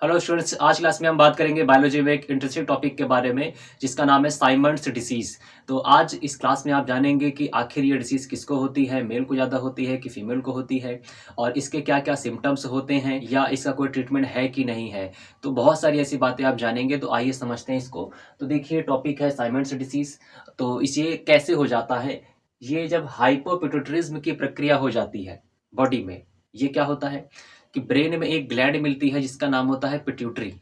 Hello students, आज class में हम बात करेंगे बायोलॉजी में एक इंटरेस्टिंग टॉपिक के बारे में जिसका नाम है साइमंड्स डिसीज। तो आज इस क्लास में आप जानेंगे कि आखिर ये डिसीज किसको होती है, मेल को ज़्यादा होती है कि फीमेल को होती है, और इसके क्या क्या सिम्टम्स होते हैं या इसका कोई ट्रीटमेंट है कि नहीं है। तो बहुत सारी ऐसी बातें आप जानेंगे, तो आइए समझते हैं इसको। तो देखिए, टॉपिक है साइमंड्स डिसीज। तो इसे कैसे हो जाता है, ये जब हाइपोपिट्यूटरिज्म की प्रक्रिया हो जाती है बॉडी में। ये क्या होता है कि ब्रेन में एक ग्लैंड मिलती है जिसका नाम होता है पिट्यूटरी।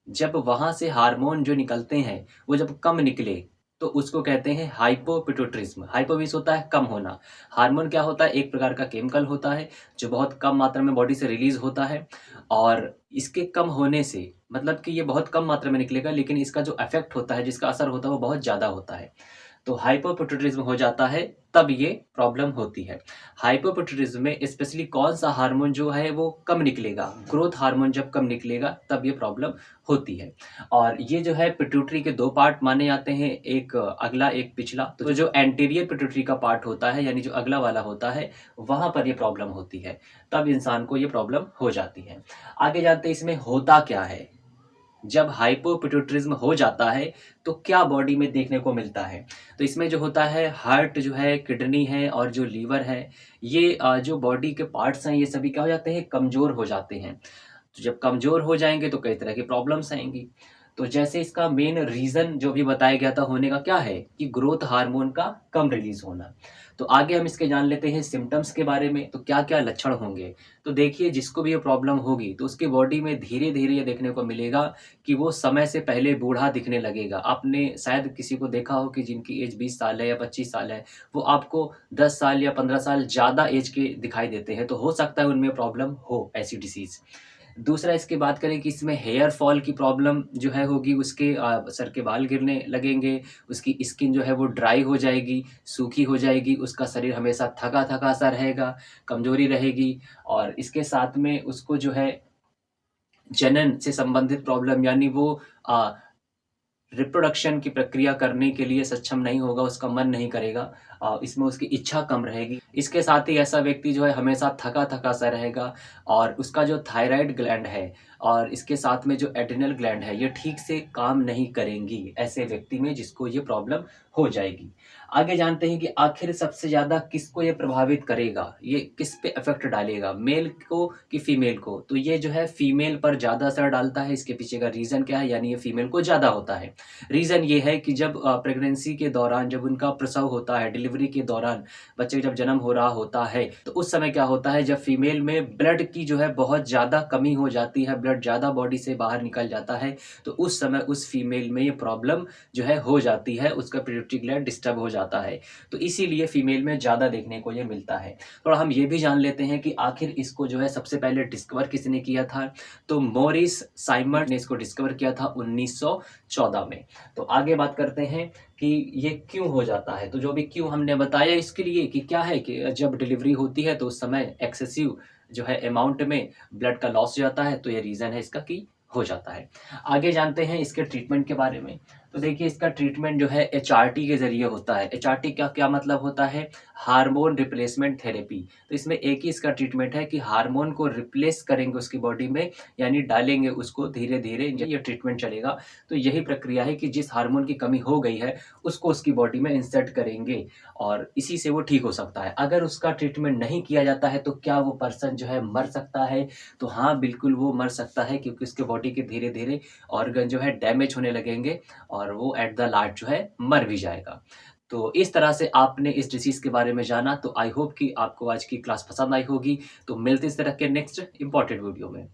जब वहां से हार्मोन जो निकलते हैं वो जब कम निकले तो उसको कहते हैं हाइपोपिट्यूटरिज्म। हाइपो मीन्स होता है कम होना। हार्मोन क्या होता है, एक प्रकार का केमिकल होता है जो बहुत कम मात्रा में बॉडी से रिलीज होता है। और इसके कम होने से मतलब कि ये बहुत कम मात्रा में निकलेगा, लेकिन इसका जो इफेक्ट होता है, जिसका असर होता है, वो बहुत ज़्यादा होता है। तो हाइपोपिट्यूटरिज्म हो जाता है, तब ये प्रॉब्लम होती है। हाइपोपिट्यूटरिज्म में स्पेशली कौन सा हार्मोन जो है वो कम निकलेगा, ग्रोथ हार्मोन जब कम निकलेगा तब ये प्रॉब्लम होती है। और ये जो है पिट्यूटरी के दो पार्ट माने जाते हैं, एक अगला एक पिछला। तो जो एंटीरियर पिट्यूटरी का पार्ट होता है, यानी जो अगला वाला होता है, वहां पर ये प्रॉब्लम होती है, तब इंसान को ये प्रॉब्लम हो जाती है। आगे जानते हैं इसमें होता क्या है। जब हाइपोपिट्यूटरिज्म हो जाता है तो क्या बॉडी में देखने को मिलता है। तो इसमें जो होता है, हार्ट जो है, किडनी है और जो लीवर है, ये जो बॉडी के पार्ट्स हैं, ये सभी क्या हो जाते हैं, कमज़ोर हो जाते हैं। तो जब कमज़ोर हो जाएँगे तो कई तरह की प्रॉब्लम्स आएँगी। तो जैसे इसका मेन रीज़न जो भी बताया गया था होने का क्या है कि ग्रोथ हार्मोन का कम रिलीज़ होना। तो आगे हम इसके जान लेते हैं सिम्पटम्स के बारे में, तो क्या-क्या लक्षण होंगे। तो देखिए, जिसको भी ये प्रॉब्लम होगी तो उसकी बॉडी में धीरे-धीरे ये देखने को मिलेगा कि वो समय से पहले बूढ़ा दिखने लगेगा। आपने शायद किसी को देखा हो कि जिनकी एज 20 साल है या 25 साल है, वो आपको 10 साल या 15 साल ज़्यादा एज के दिखाई देते हैं। तो हो सकता है उनमें प्रॉब्लम हो, ऐसी डिसीज़। दूसरा इसकी बात करें कि इसमें हेयर फॉल की प्रॉब्लम जो है होगी, उसके सर के बाल गिरने लगेंगे, उसकी स्किन जो है वो ड्राई हो जाएगी, सूखी हो जाएगी, उसका शरीर हमेशा थका-थका सा रहेगा, कमज़ोरी रहेगी। और इसके साथ में उसको जो है जनन से संबंधित प्रॉब्लम, यानी वो अ, रिप्रोडक्शन की प्रक्रिया करने के लिए सक्षम नहीं होगा, उसका मन नहीं करेगा, इसमें उसकी इच्छा कम रहेगी। इसके साथ ही ऐसा व्यक्ति जो है हमेशा थका-थका सा रहेगा, और उसका जो थायराइड ग्लैंड है और इसके साथ में जो एड्रिनल ग्लैंड है, ये ठीक से काम नहीं करेंगी, ऐसे व्यक्ति में जिसको ये प्रॉब्लम हो जाएगी। आगे जानते हैं कि आखिर सबसे ज़्यादा किसको ये प्रभावित करेगा, ये किस पे इफ़ेक्ट डालेगा, मेल को कि फीमेल को। तो ये जो है फीमेल पर ज़्यादा असर डालता है। इसके पीछे का रीज़न क्या है, यानी ये फीमेल को ज़्यादा होता है। रीज़न ये है कि जब प्रेगनेंसी के दौरान, जब उनका प्रसव होता है, डिलीवरी के दौरान, बच्चे का जब जन्म हो रहा होता है, तो उस समय क्या होता है, जब फीमेल में ब्लड की जो है बहुत ज़्यादा कमी हो जाती है, ब्लड ज़्यादा बॉडी से बाहर निकल जाता है, तो उस समय उस फीमेल में ये प्रॉब्लम जो है हो जाती है, उसका पिट्यूटरी ग्लैंड डिस्टर्ब हो जाता है। तो इसीलिए फीमेल में ज़्यादा देखने को ये मिलता है। थोड़ा हम ये भी जान लेते हैं कि आखिर इसको जो है सबसे पहले डिस्कवर किसने किया था। तो मॉरिस साइमंड ने इसको डिस्कवर किया था 1914 में। तो आगे बात करते हैं कि ये क्यों हो जाता है। तो जो भी क्यों हमने बताया इसके लिए कि क्या है कि जब डिलीवरी होती है तो उस समय एक्सेसिव जो है अमाउंट में ब्लड का लॉस हो जाता है, तो ये रीज़न है इसका कि हो जाता है। आगे जानते हैं इसके ट्रीटमेंट के बारे में। तो देखिए, इसका ट्रीटमेंट जो है एचआरटी के ज़रिए होता है। एचआरटी का क्या मतलब होता है, हार्मोन रिप्लेसमेंट थेरेपी। तो इसमें एक ही इसका ट्रीटमेंट है कि हार्मोन को रिप्लेस करेंगे उसकी बॉडी में, यानी डालेंगे उसको धीरे-धीरे, ये ट्रीटमेंट चलेगा। तो यही प्रक्रिया है कि जिस हार्मोन की कमी हो गई है उसको उसकी बॉडी में इंसर्ट करेंगे, और इसी से वो ठीक हो सकता है। अगर उसका ट्रीटमेंट नहीं किया जाता है तो क्या वो पर्सन जो है मर सकता है? तो हाँ, बिल्कुल वो मर सकता है, क्योंकि उसके बॉडी के धीरे-धीरे ऑर्गन जो है डैमेज होने लगेंगे, और वो एट द लास्ट जो है मर भी जाएगा। तो इस तरह से आपने इस डिसीज़ के बारे में जाना। तो आई होप कि आपको आज की क्लास पसंद आई होगी। तो मिलते हैं इस तरह के नेक्स्ट इम्पोर्टेंट वीडियो में।